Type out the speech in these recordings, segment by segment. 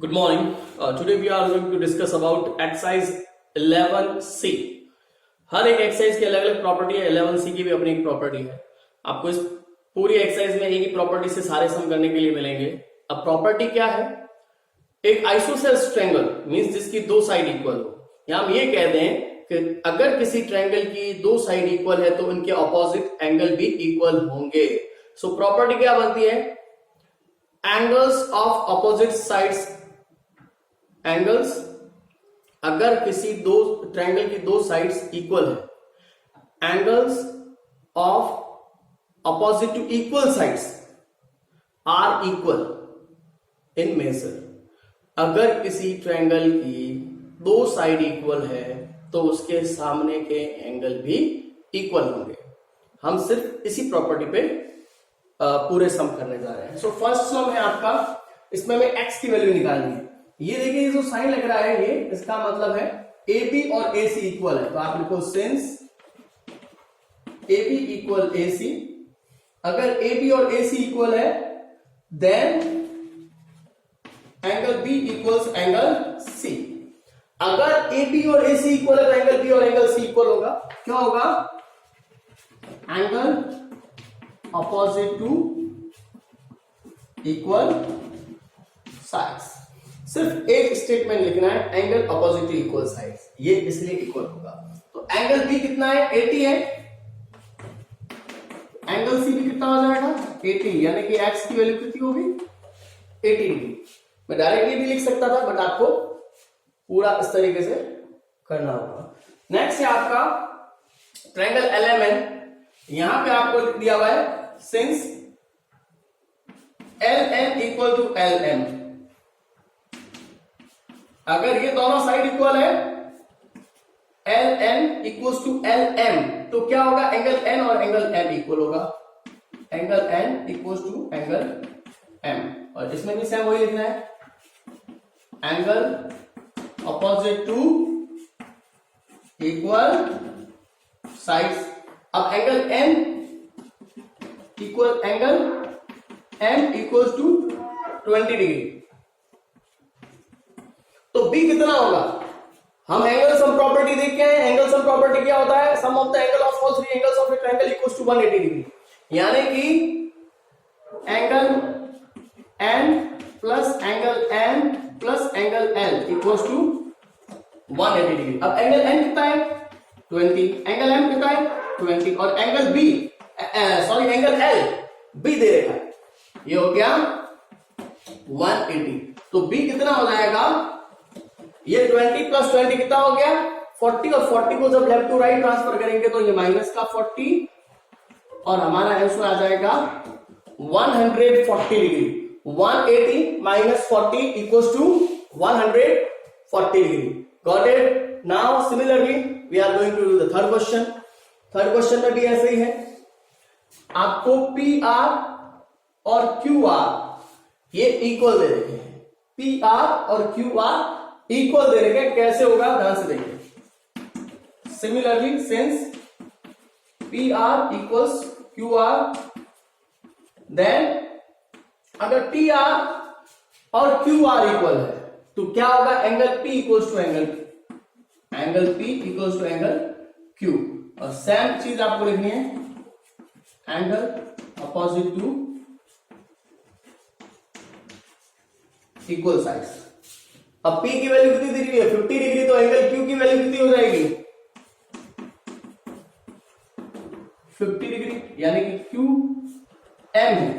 Good morning. Today we are going to discuss about exercise 11C. हर एक exercise की अलग अलग प्रॉपर्टी है. 11C की भी अपनी एक प्रॉपर्टी है. आपको इस पूरी एक्सरसाइज में एक ही प्रॉपर्टी से सारे सम करने के लिए मिलेंगे. अब प्रॉपर्टी क्या है? एक आइसोसेलेस ट्रायंगल मींस जिसकी दो साइड इक्वल हो. या हम ये कह दें कि अगर किसी ट्रायंगल की दो साइड इक्वल है तो उनके ऑपोजिट एंगल भी इक्वल होंगे. सो प्रॉपर्टी क्या बनती है? Angles of opposite sides angles, अगर किसी दो ट्रायंगल की दो साइड्स इक्वल है, angles of opposite to equal sides are equal in measure. अगर किसी ट्रायंगल की दो साइड इक्वल है तो उसके सामने के एंगल भी इक्वल होंगे. हम सिर्फ इसी प्रॉपर्टी पे पूरे सम करने जा रहे हैं. सो फर्स्ट सम है आपका, इसमें हमें x की वैल्यू निकालनी है. ये देखिए, ये जो साइन लग रहा है ये इसका मतलब है AB और AC इक्वल है. तो आप लिखो सिंस AB इक्वल AC. अगर AB और AC इक्वल है then angle B equals angle C. अगर AB और AC इक्वल है तो एंगल B और एंगल C इक्वल होगा. क्या होगा? Angle opposite to equal sides. सिर्फ एक स्टेटमेंट लिखना है, angle opposite to equal sides. ये इसलिए इक्वल होगा. तो एंगल बी कितना है? 80 है. एंगल सी भी कितना हो जाएगा? 80. यानी कि एक्स की वैल्यू कितनी होगी? 80 डिग्री. मैं डायरेक्टली भी लिख सकता था बट आपको पूरा इस तरीके से करना होगा. नेक्स्ट है आपका ट्रायंगल LMN. यहां पे आपको लिख दिया हुआ है since LN equal to LM. अगर ये दोनों साइड इक्वल है LN इक्वल्स टू LM तो क्या होगा? एंगल N और एंगल M इक्वल होगा. Angle N equals to angle M. और इसमें भी सेम वही लिखना है, angle opposite to equal sides. अब angle N equal angle M equals to 20 degree. तो B कितना होगा? हम एंगल सम प्रॉपर्टी देख के आए. एंगल सम प्रॉपर्टी क्या होता है? Sum of the angle of all three angles of a triangle equals to 180 degree. यानी कि angle N plus angle M plus angle L equals to 180 degree. अब angle N कितना है? 20. एंगल M कितना है? 20. और angle B angle L B दे रखा है. ये हो गया 180. तो B कितना हो जाएगा? ये 20 प्लस 20 कितना हो गया? 40. और 40 को जब लेफ्ट टू राइट ट्रांसफर करेंगे तो ये माइनस का 40 और हमारा आंसर आ जाएगा 140 degree. 180 minus 40 equals to 140 degree. Got it? Now similarly we are going to do the third question. Third question में भी ऐसे ही है. आपको PR और QR ये इक्वल दे रखे हैं. PR और QR इक्वल दे रखे हैं. कैसे होगा ध्यान से देखिए. Similarly since PR equals QR then अगर TR और QR इक्वल है तो क्या होगा? Angle P equals to angle P equals to angle Q. और सेम चीज आपको लिखनी है, angle opposite to equal sides. अब P की वैल्यू कितनी दी हुई है? 50 डिग्री. तो एंगल Q की वैल्यू कितनी हो जाएगी? 50 डिग्री. यानी कि Q M है.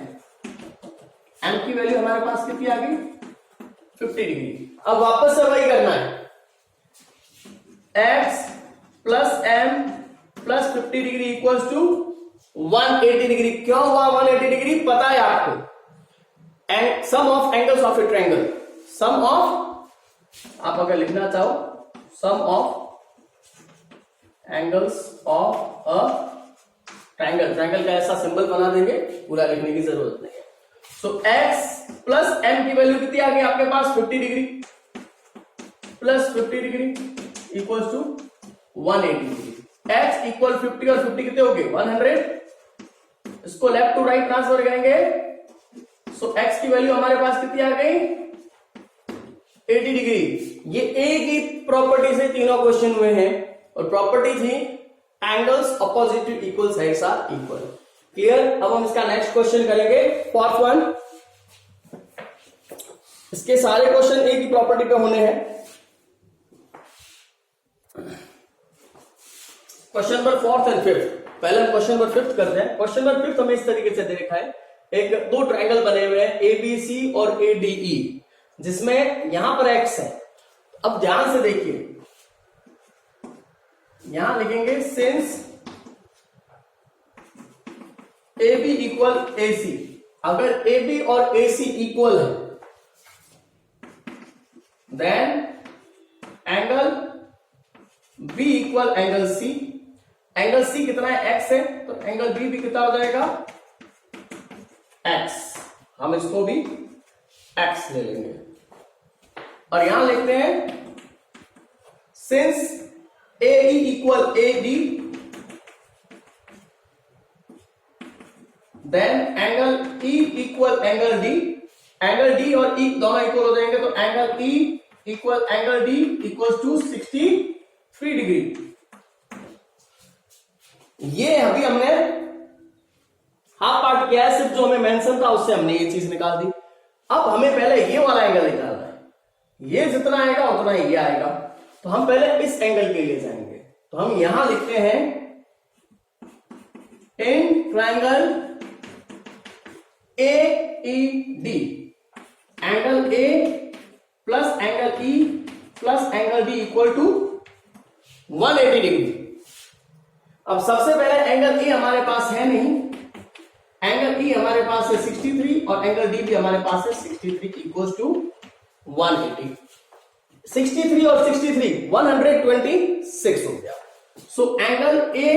M की वैल्यू हमारे पास कितनी आ गई? 50 डिग्री. अब वापस से वही करना है, X plus M plus 50 degree equals to 180 degree. क्यों हुआ 180 डिग्री? पता है आपको. And sum of angles of a triangle. Sum of, आप अगर लिखना चाहो, sum of angles of a triangle. Triangle का ऐसा सिंबल बना देंगे, पूरा लिखने की जरूरत नहीं है. सो x प्लस m की वैल्यू कितनी आ गई आपके पास? 50 degree plus 50 degree equals to 180 degree. x equal 50 और 50 कितने हो गए? 100. इसको लेफ्ट टू राइट ट्रांसफर करेंगे. सो x की वैल्यू हमारे पास कितनी आ गई? 80 डिग्री। ये एक ही प्रॉपर्टी से तीनों क्वेश्चन हुए हैं और प्रॉपर्टी थी angles opposite to equal sides are equal. Clear. अब हम इसका नेक्स्ट क्वेश्चन करेंगे फोर्थ वन। इसके सारे क्वेश्चन एक ही प्रॉपर्टी पे होने हैं। Question number fourth and fifth. पहले हम क्वेश्चन नंबर फिफ्थ करते हैं। क्वेश्चन नंबर फिफ्थ हमें इस तरीके से दे रखा है, एक दो ट्रायंगल बने हुए हैं एबीसी और एडीई, जिसमें यहां पर एक्स है। अब ध्यान से देखिए, यहां लिखेंगे सिंस AB इक्वल AC। अगर AB और AC इक्वल है then angle B equal angle C। Angle C कितना है? X है, तो एंगल B भी कितना हो जाएगा? X। हम इसको भी X ले लेंगे और यहां लिखते हैं since AE equal AD then angle E equal angle D। Angle D और E दोनों इक्वल हो जाएंगे, तो angle E equal angle D equal to 63 degree. ये अभी हमने हाफ पार्ट किया है, सिर्फ जो हमें मेंशन था उससे हमने ये चीज निकाल दी। अब हमें पहले ये वाला एंगल निकालना है। ये जितना आएगा उतना ये आएगा, तो हम पहले इस एंगल के लिए जाएंगे। तो हम यहां लिखते हैं in triangle AED angle A plus angle E plus angle D equal to 180 degree. अब सबसे पहले एंगल E हमारे पास है नहीं, एंगल E हमारे पास है 63 और एंगल D भी हमारे पास है 63 इक्वल टू 180। 63 और 63 126 हो गया। So angle A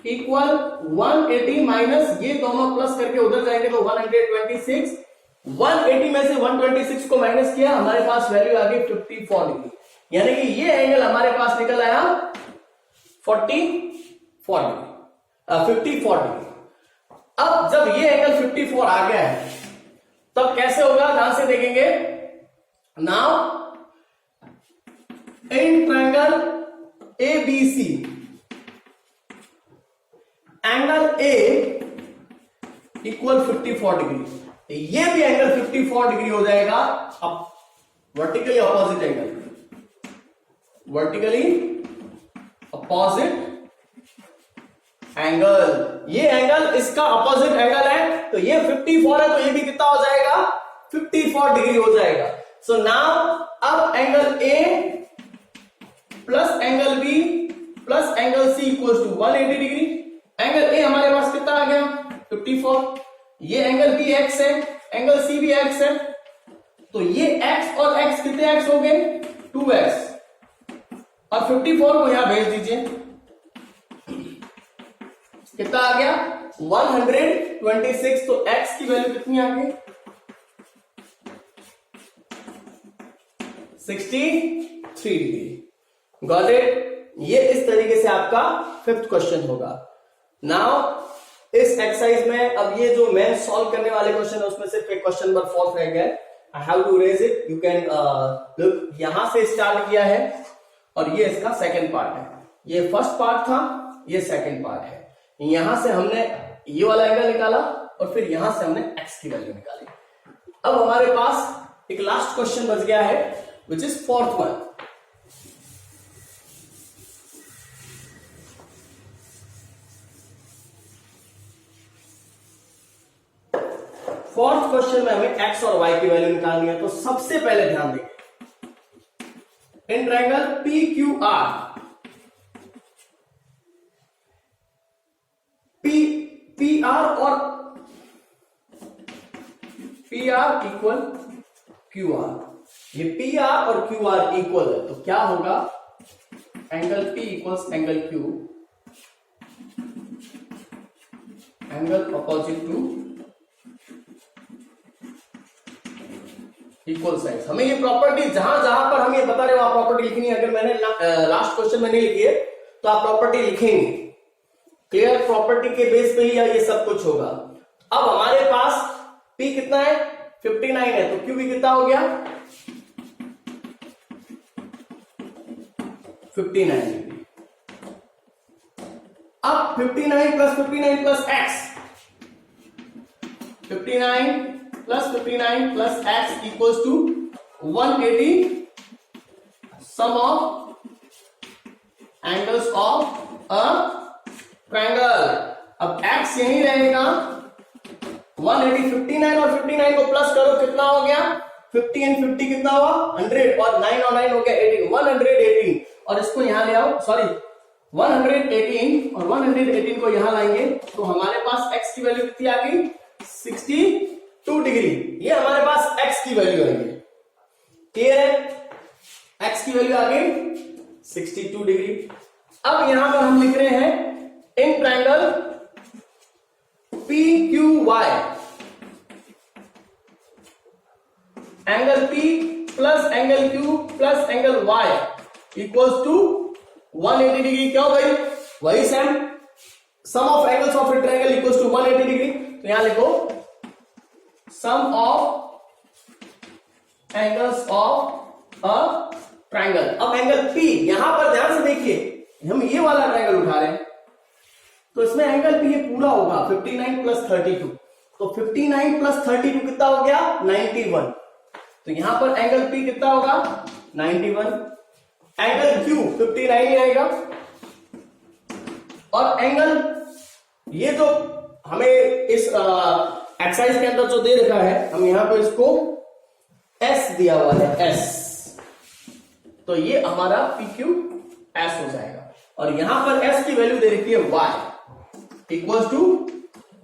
equal 180 minus ये दोनों प्लस करके उधर जाएंगे तो 126। 180 में से 126 को माइनस किया, हमारे पास वैल्यू आ गई 54 डिग्री। यानी कि ये एंगल हमारे पास निकल आया 54 डिग्री। अब जब ये एंगल 54 आ गया है तब कैसे होगा? ध्यान से देखेंगे। Now in triangle ABC angle A equal 54 degree. ये भी एंगल 54 डिग्री हो जाएगा। अब vertically opposite angle, vertically opposite angle. ये एंगल इसका अपोजिट एंगल है, तो ये 54 है, तो ये भी कितना हो जाएगा? 54 डिग्री हो जाएगा। सो नाउ अब angle A plus angle B plus angle C equal to 180 degree. Angle A हमारे पास कितना आ गया? 54। ये एंगल B x है, एंगल C भी x है, तो ये x और x कितने x हो गए? 2x। और 54 को यहां भेज दीजिए, कितना आ गया? 126। तो x की वैल्यू कितनी आ गई? 63 डिग्री। Got it? ये इस तरीके से आपका फिफ्थ क्वेश्चन होगा। नाउ इस एक्सरसाइज में अब ये जो मैं सॉल्व करने वाले क्वेश्चन है उसमें सिर्फ एक क्वेश्चन नंबर 4 रह गया। I have to raise it. You can look, यहां से स्टार्ट किया है और ये इसका सेकंड पार्ट है। ये फर्स्ट पार्ट था, ये सेकंड पार्ट है। यहां से हमने ये वाला एंगल निकाला और फिर यहां से हमने x की वैल्यू निकाली। अब हमारे पास एक लास्ट क्वेश्चन बच गया है which is fourth one. Fourth question में हमें x और y की वैल्यू निकालनी है। तो सबसे पहले ध्यान देंगे इन ट्रायंगल PQR, PR और PR इक्वल QR। ये PR और QR इक्वल है, तो क्या होगा? Angle P equals angle Q, angle opposite to equal sides. हमें ये प्रॉपर्टी जहां जहां पर हम ये बता रहे हो वहां प्रॉपर्टी लिखनी है। अगर मैंने लास्ट क्वेश्चन में नहीं लिखी है तो आप प्रॉपर्टी लिखेंगे। क्लियर? प्रॉपर्टी के बेस पे ही ये सब कुछ होगा। अब हमारे पास P कितना है? 59 है, तो Q भी कितना हो गया? 59 डिग्री। अब 59 plus 59 plus x, 59 plus 59 plus x equals to 180 sum of angles of a triangle. अब x यही रहेगा 180, 59 और 59 को प्लस करो कितना हो गया 50 एंड 50 कितना हुआ 100 और 9 और 9 हो गया 18, 118 और इसको यहां ले आओ, सॉरी 118 और 118 को यहां लाएंगे तो हमारे पास x की वैल्यू कितनी आ गई 62 डिग्री। ये हमारे पास x की वैल्यू आ गई, क्लियर है, x की वैल्यू आ गई 62 डिग्री। अब यहां पर हम लिख रहे हैं in triangle PQY angle P plus angle Q plus angle Y equals to 180 degree. क्यों भाई, वही same, sum of angles of a triangle equals to 180 degree. तो यहां लिखो sum of angles of a triangle. अब एंगल P, यहां पर ध्यान से देखिए हम ये वाला ट्रायंगल उठा रहे हैं तो इसमें एंगल P ये पूरा होगा 59 प्लस 32, तो 59 प्लस 32 कितना हो गया 91, तो यहां पर एंगल P कितना होगा 91, एंगल Q 59 ही आएगा और एंगल ये जो हमें इस एक्सरसाइज के अंदर जो दे रखा है हम यहां पर इसको S दिया हुआ है S, तो ये हमारा PQS हो जाएगा और यहां पर S की वैल्यू दे रखी है Y इक्वल्स टू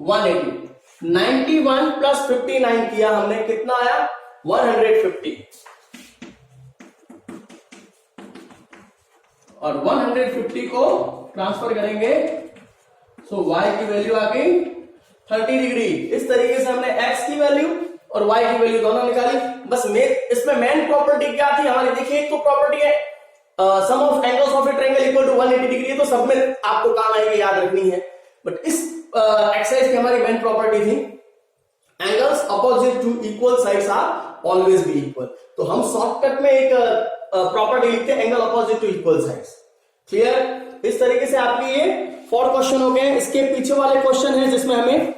180। 91 प्लस 59 किया हमने, कितना आया 150 और 150 को ट्रांसफर करेंगे सो y की वैल्यू आ गई 30 डिग्री। इस तरीके से हमने x की वैल्यू और y की वैल्यू दोनों निकाली। बस इसमें मेन प्रॉपर्टी क्या थी हमारी, देखिए एक तो प्रॉपर्टी है sum of angles of a triangle equal to 180 degree, तो सब में आपको काम आएगी, याद रखनी है। बट इस एक्सरसाइज की हमारी मेन प्रॉपर्टी थी angles opposite to equal sides are always be equal, तो हम शॉर्टकट में एक प्रॉपर्टी लिखते हैं angle opposite to equal sides. Clear, इस तरीके से आपके ये 4 क्वेश्चन हो गए। इसके पीछे वाले क्वेश्चन है जिसमें हमें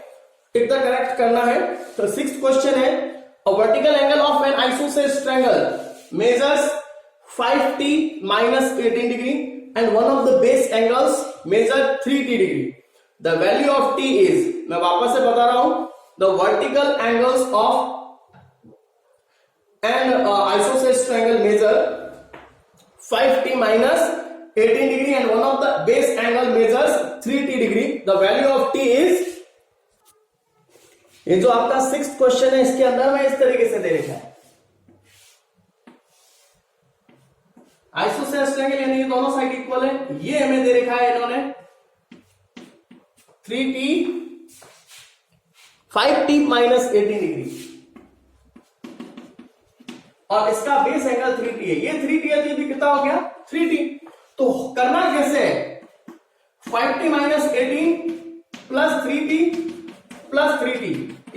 इतना करेक्ट करना है। तो 6th क्वेश्चन है a vertical angle of N isosceles triangle measures 5t minus 18 degree and one of the base angles measure 3t degree. The value of t is, मैं वापस से बता रहा हूं, the vertical angles of an isosceles triangle measure 5t minus 18 degree and one of the base angle measures 3t degree. The value of t is, ये जो आपका 6th question है इसके अंदर में इस तरीके से दे रखा है आइसोसेलेस ट्रायंगल यानी ये दोनों साइड इक्वल है, ये हमें दे रखा है इन्होंने 3t 5t माइनस 18 डिग्री और इसका बेस एंगल 3t है, ये 3t है तो ये कितना हो गया 3t। तो करना कैसे है 5t minus 18 plus 3t plus 3t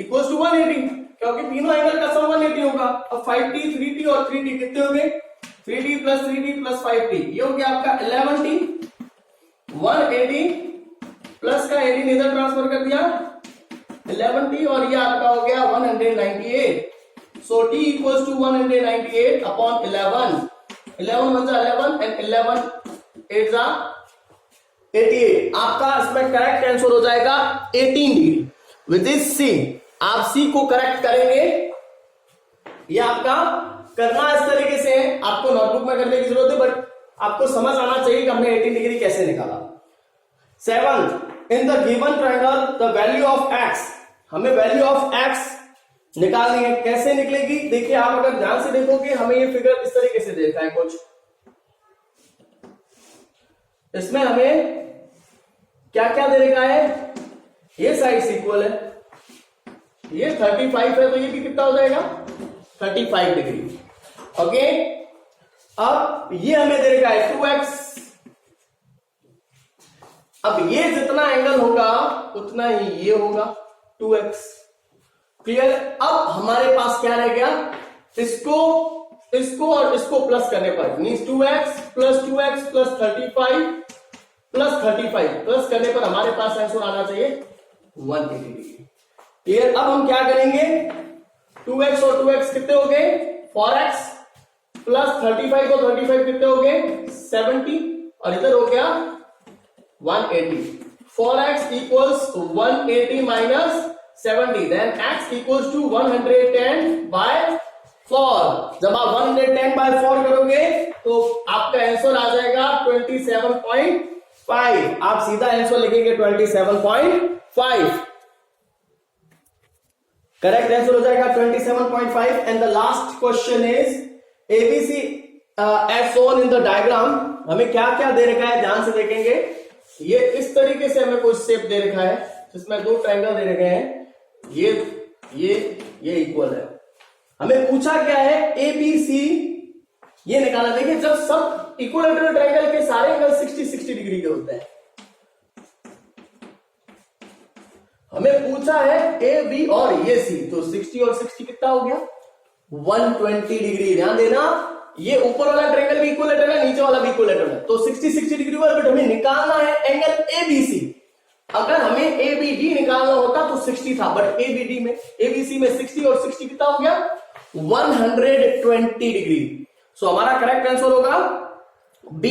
equals to 180, क्योंकि तीनों एंगल का सम 180 होगा। अब 5t 3t और 3t कितने हो गए 3t plus 3t plus 5t, ये हो गया आपका 11t, 180 प्लस का 18 इधर ट्रांसफर कर दिया 11t और ये आपका हो गया 198। So t equals to 198 upon 11, 11 1 11 and 11 8 जा 88। आपका इसमें करेक्ट आंसर हो जाएगा 18 डिग्री विद इस c। आप c को करेक्ट करेंगे, ये आपका करना इस तरीके से है, आपको नोटबुक में करने की जरूरत है बट आपको समझ आना चाहिए कि हमने 18 डिग्री कैसे निकाला। 7th, in the given triangle the value of x, हमें वैल्यू ऑफ x निकालनी है। कैसे निकलेगी देखिए, आप अगर ध्यान से देखोगे हमें ये फिगर इस तरीके से देखा है कुछ, इसमें हमें क्या क्या दे रखा है, ये साइड इक्वल है, ये 35 है तो ये भी कितना हो जाएगा 35 डिग्री। ओके, अब ये हमें दे रखा है 2x, अब ये जितना एंगल होगा उतना ही ये होगा 2x। क्लियर, अब हमारे पास क्या रह गया, इसको इसको और इसको प्लस करने पर means 2x plus 2x plus 35 plus 35 plus करने पर हमारे पास आंसर आना चाहिए 180 डिग्री। क्लियर? अब हम क्या करेंगे, 2x और 2x कितने हो गए 4x प्लस 35 और 35 कितने हो गए 70 और इधर हो गया 180। 4x इक्वल्स 180 minus 70 then x equals to 110 by 4। जब आप 110 बाय 4 करोगे तो आपका आंसर आ जाएगा 27.5। आप सीधा आंसर लिखेंगे 27.5। करेक्ट आंसर हो जाएगा 27.5। And the last question is ABC as shown in the diagram। हमें क्या क्या दे रखा है ध्यान से देखेंगे। ये इस तरीके से हमें कोई शेप दे रखा है जिसमें दो ट्रायंगल दे रखे हैं, ये इक्वल है। हमें पूछा क्या है ABC ये निकालना। देखिए जब सब इक्विलैटरल ट्रायंगल के सारे एंगल 60 डिग्री के होते हैं। हमें पूछा है AB और ये C, तो 60 और 60 कितना हो गया 120 डिग्री। ध्यान देना ये ऊपर वाला ट्रायंगल भी इक्विलैटरल है, नीचे वाला भी इक्विलैटरल है, तो 60 डिग्री वाला, बट हमें निकालना है एंगल ABC। अगर हमें ABD निकालना होता तो 60 था, बट ABC में 60 और 60 कितना हो गया 120 डिग्री। सो हमारा करेक्ट आंसर होगा B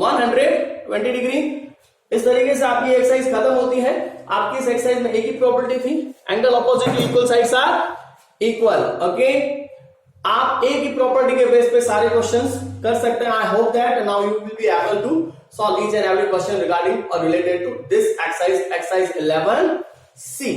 120 डिग्री। इस तरीके से आपकी एक्सरसाइज खत्म होती है। आपकी इस एक्सरसाइज में एक ही प्रॉपर्टी थी, angle opposite equal sides are equal. Okay, आप एक ही प्रॉपर्टी के बेस पे सारे क्वेश्चंस कर सकते हैं। I hope that now you will be able to solve each and every question regarding or related to this exercise 11C।